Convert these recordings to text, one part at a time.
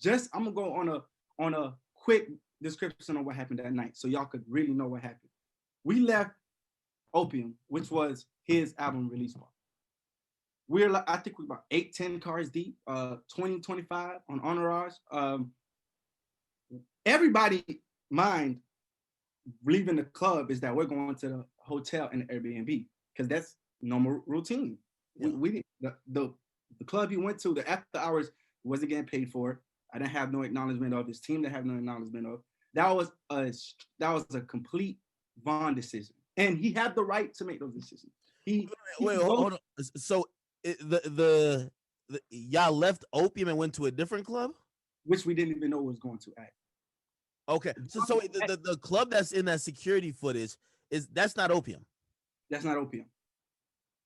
I'm gonna go on a quick description of what happened that night, so y'all could really know what happened. We left Opium, which was his album release party. We're like, I think we're about 8-10 cars deep, 20-25 on Entourage. Everybody mind leaving the club is that we're going to the hotel and the Airbnb because that's normal routine. Yeah. We the club he went to, the after hours, wasn't getting paid for. I didn't have no acknowledgement of. His team didn't have no acknowledgement of. That was a complete Von decision, and he had the right to make those decisions. Wait, hold on. So the y'all left Opium and went to a different club, which we didn't even know was going to act. Okay, so the club that's in that security footage that's not Opium. That's not Opium.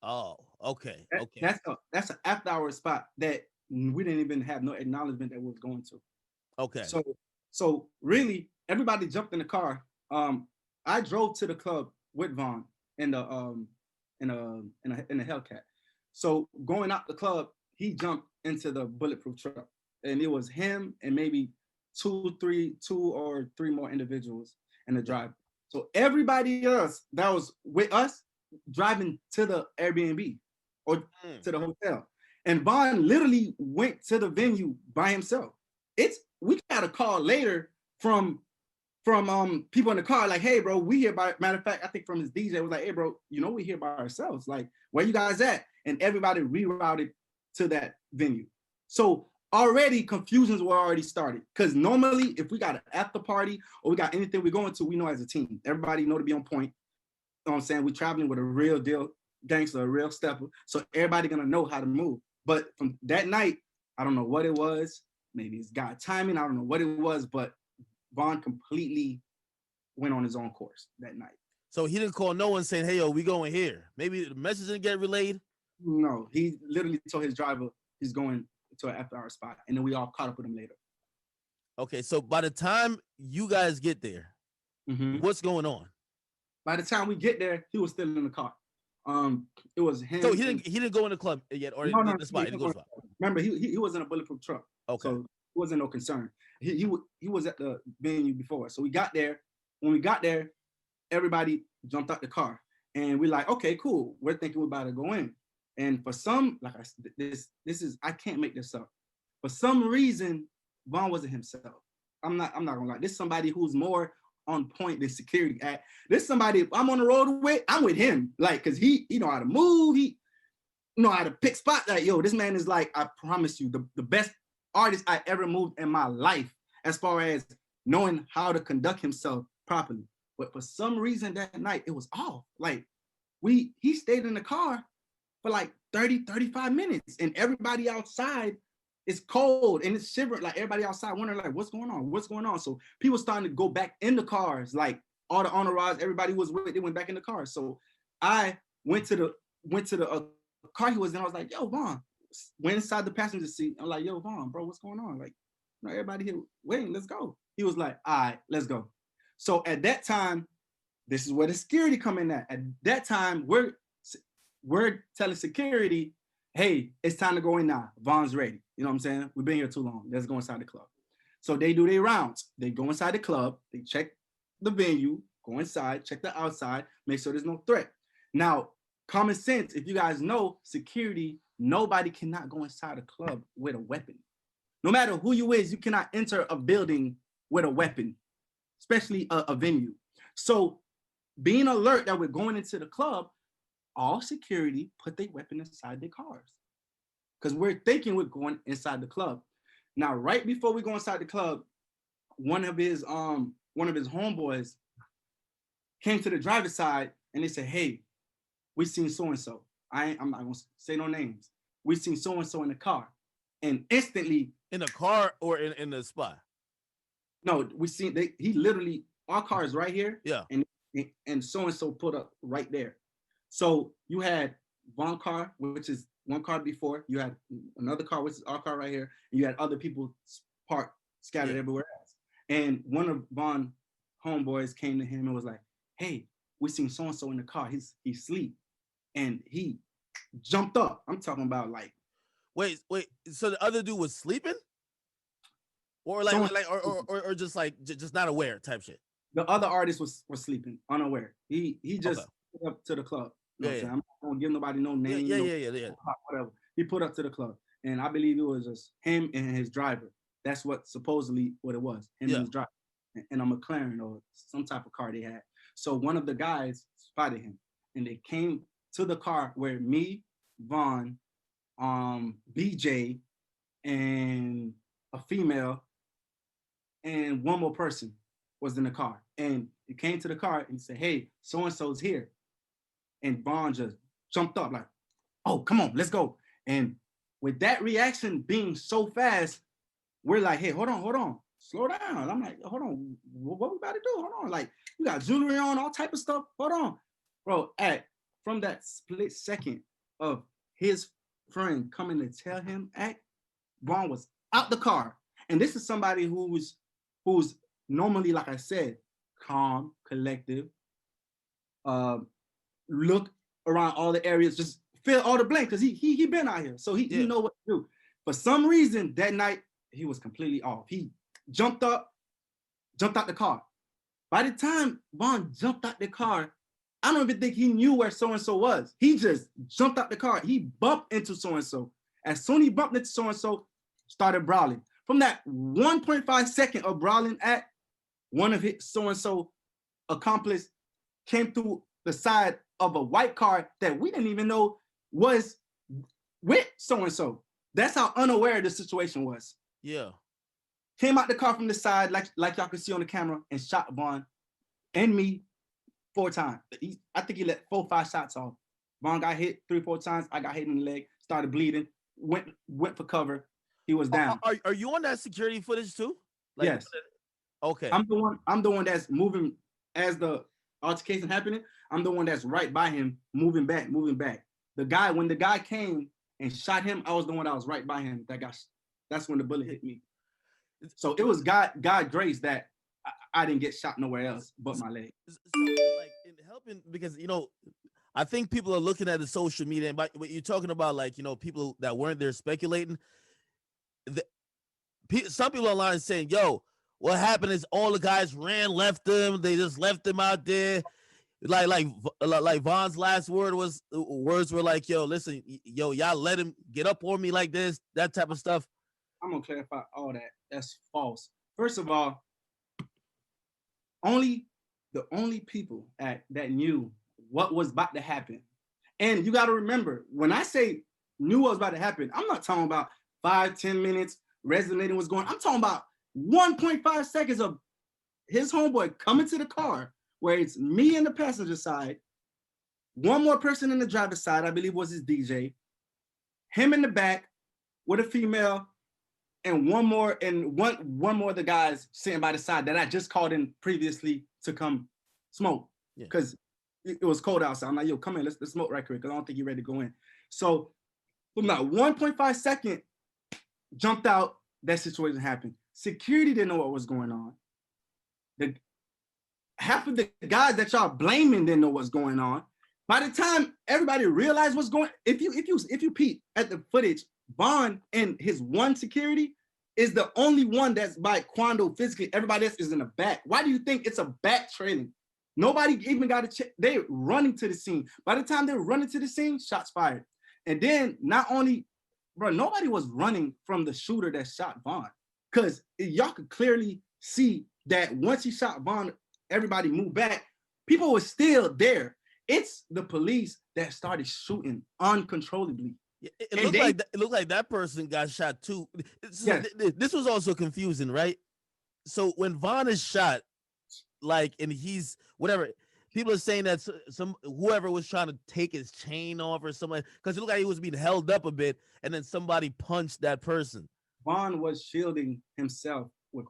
Oh, okay, okay. That's an after hour spot that we didn't even have no acknowledgement that we was going to. Okay. So really, everybody jumped in the car. I drove to the club with Von in the Hellcat. So going out the club, he jumped into the bulletproof truck, and it was him and maybe two or three more individuals in the drive. So everybody else that was with us driving to the Airbnb or to the hotel. And Von literally went to the venue by himself. We got a call later from people in the car, like, hey bro, we here by, matter of fact, I think from his DJ was like, hey bro, we here by ourselves. Like, where you guys at? And everybody rerouted to that venue. So already confusions were already started. Because normally if we got an after party or we got anything we're going to, we know as a team. Everybody know to be on point. You know what I'm saying? We're traveling with a real deal gangster, a real stepper. So everybody gonna know how to move. But from that night, I don't know what it was. Maybe it's God timing. I don't know what it was, but Von completely went on his own course that night. So he didn't call no one saying, hey, yo, we going here. Maybe the message didn't get relayed? No, he literally told his driver he's going to an after hour spot, and then we all caught up with him later. Okay, so by the time you guys get there, what's going on? By the time we get there, he was still in the car. It was him. So he didn't go in the club yet, or no, the spot. He didn't go to the spot. Remember, he was in a bulletproof truck. Okay. So it wasn't no concern. He was at the venue before. So we got there. When we got there, everybody jumped out the car, and we're like, okay, cool. We're thinking we're about to go in. And for some, like this is, I can't make this up. For some reason, Von wasn't himself. I'm not gonna lie. This is somebody who's more on point than security at. This somebody I'm on the road with, I'm with him. Like, cause he know how to move, he know how to pick spots. Like, yo, this man is like, I promise you, the best artist I ever moved in my life as far as knowing how to conduct himself properly. But for some reason that night, it was off. Like, he stayed in the car for like 30-35 minutes, and everybody outside is cold and it's shivering. Like, everybody outside wondering, like, what's going on? So people starting to go back in the cars, like all the entourage, everybody was with, they went back in the car. So I went to the car he was in. I was like, yo, Von. Went inside the passenger seat. I'm like, yo, Von, bro, what's going on? Like, everybody here waiting, let's go. He was like, all right, let's go. So at that time, this is where the security come in at. At that time, we're telling security, hey, it's time to go in now. Von's ready. You know what I'm saying? We've been here too long. Let's go inside the club. So they do their rounds. They go inside the club. They check the venue, go inside, check the outside, make sure there's no threat. Now, common sense, if you guys know, security, nobody cannot go inside a club with a weapon. No matter who you is, you cannot enter a building with a weapon, especially a venue. So being alert that we're going into the club, all security put their weapon inside their cars because we're thinking we're going inside the club. Now, right before we go inside the club, one of his homeboys came to the driver's side and they said, hey, we seen so-and-so. I'm not gonna say no names. We seen so-and-so in the car. And instantly— in the car or in the spot? No, we seen, he literally, our car is right here. Yeah. And so-and-so put up right there. So you had one car, which is one car before, you had another car, which is our car right here, and you had other people parked, scattered everywhere else. And one of Von homeboys came to him and was like, hey, we seen so-and-so in the car, he's asleep. And he jumped up. I'm talking about like— Wait, so the other dude was sleeping? or or just like just not aware type shit. The other artist was sleeping, unaware. He just Okay. put up to the club. You know what I'm Yeah, saying? I'm not gonna give nobody no name, yeah. whatever. He put up to the club, and I believe it was just him and his driver. That's what supposedly what it was. Him and his driver, and a McLaren or some type of car they had. So one of the guys spotted him, and they came to the car where me, Vaughn, BJ, and a female, and one more person was in the car. And he came to the car and said, "Hey, so and so's here." And Vaughn just jumped up like, "Oh, come on, let's go." And with that reaction being so fast, we're like, "Hey, hold on, slow down." I'm like, "Hold on, what we about to do? Hold on, like you got jewelry on, all type of stuff. Hold on, bro." From that split second of his friend coming to tell him, Vaughn was out the car, and this is somebody who's normally, like I said, calm, collective, look around all the areas, just fill all the blanks because he been out here, so he know what to do. For some reason that night he was completely off. He jumped out the car. By the time Vaughn jumped out the car, I don't even think he knew where so-and-so was. He just jumped out the car. He bumped into so-and-so. As soon as he bumped into so-and-so, started brawling. From that 1.5 second of brawling, one of his so-and-so accomplice came through the side of a white car that we didn't even know was with so-and-so. That's how unaware the situation was. Yeah. Came out the car from the side, like y'all can see on the camera, and shot Vaughn and me 4 times. I think he let 4 or 5 shots off. Vaughn got hit 3 or 4 times. I got hit in the leg, started bleeding, went for cover. He was down. Are you on that security footage too? Like, yes. Okay. I'm the one that's moving as the altercation happening. I'm the one that's right by him, moving back. When the guy came and shot him, I was the one that was right by him. That's when the bullet hit me. So it was God grace that I didn't get shot nowhere else but my leg. So like in helping, because I think people are looking at the social media, and what you're talking about, like people that weren't there speculating. Some people online saying, "Yo, what happened is all the guys left them. They just left them out there." Like Vaughn's last words were like, "Yo, listen, y'all let him get up on me like this," that type of stuff. I'm gonna clarify all that. That's false. First of all, the only people that knew what was about to happen, and you got to remember, when I say knew what was about to happen, I'm not talking about 5-10 minutes resonating what's going on. I'm talking about 1.5 seconds of his homeboy coming to the car where it's me in the passenger side, one more person in the driver's side, I believe was his DJ, him in the back with a female, and one more of the guys sitting by the side that I just called in previously to come smoke because it was cold outside. I'm like, "Yo, come in, let's smoke right quick because I don't think you're ready to go in." So from that 1.5 second jumped out, that situation happened. Security didn't know what was going on. Half of the guys that y'all blaming didn't know what's going on. By the time everybody realized what's going, if you peep at the footage, Vaughn and his one security is the only one that's by Quando physically. Everybody else is in the back. Why do you think it's a back trailing? Nobody even got a check. They're running to the scene. By the time they're running to the scene, shots fired. And then not only, bro, nobody was running from the shooter that shot Vaughn. Because y'all could clearly see that once he shot Vaughn, everybody moved back. People were still there. It's the police that started shooting uncontrollably. It looked like that person got shot too. This was also confusing, right? So when Vaughn is shot, and he's whatever, people are saying that whoever was trying to take his chain off or something, because it looked like he was being held up a bit, and then somebody punched that person. Vaughn was shielding himself with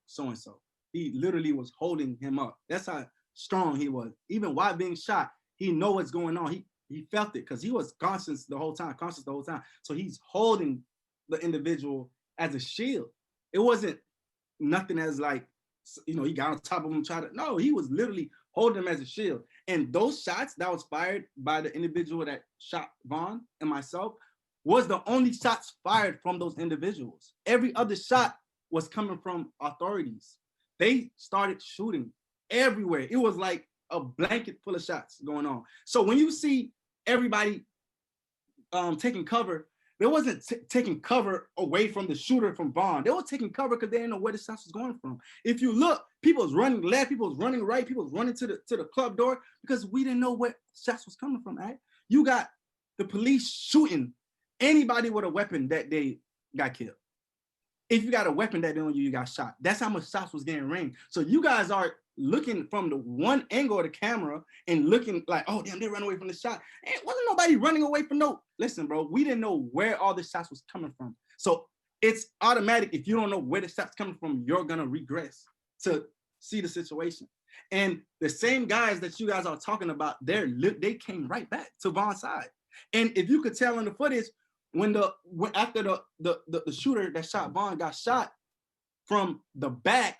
so-and-so. He literally was holding him up. That's how strong he was. Even while being shot, he know what's going on. He felt it because he was conscious the whole time. So he's holding the individual as a shield. It wasn't nothing as like, he got on top of him, no, he was literally holding him as a shield. And those shots that was fired by the individual that shot Vaughn and myself was the only shots fired from those individuals. Every other shot was coming from authorities. They started shooting everywhere. It was like a blanket full of shots going on. So when you see everybody taking cover, they wasn't taking cover away from the shooter from Vaughn. They were taking cover because they didn't know where the shots was going from. If you look, people was running left, people was running right, people was running to the club door because we didn't know where shots was coming from. Right? You got the police shooting anybody with a weapon that day got killed. If you got a weapon that day on you, you got shot. That's how much shots was getting rained. So you guys are looking from the one angle of the camera and looking like, oh damn, they ran away from the shot. And wasn't nobody running away from no. Listen, bro, we didn't know where all the shots was coming from. So it's automatic. If you don't know where the shots coming from, you're gonna regress to see the situation. And the same guys that you guys are talking about, they came right back to Vaughn's side. And if you could tell in the footage, after the shooter that shot Vaughn got shot from the back,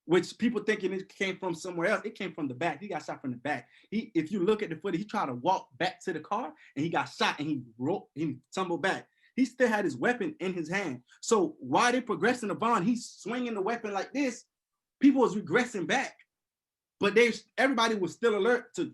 which people thinking it came from somewhere else, it came from the back. He got shot from the back. If you look at the footage, he tried to walk back to the car and he got shot and he tumbled back. He still had his weapon in his hand. So while they progressing to Vaughn, he's swinging the weapon like this. People was regressing back, but everybody was still alert to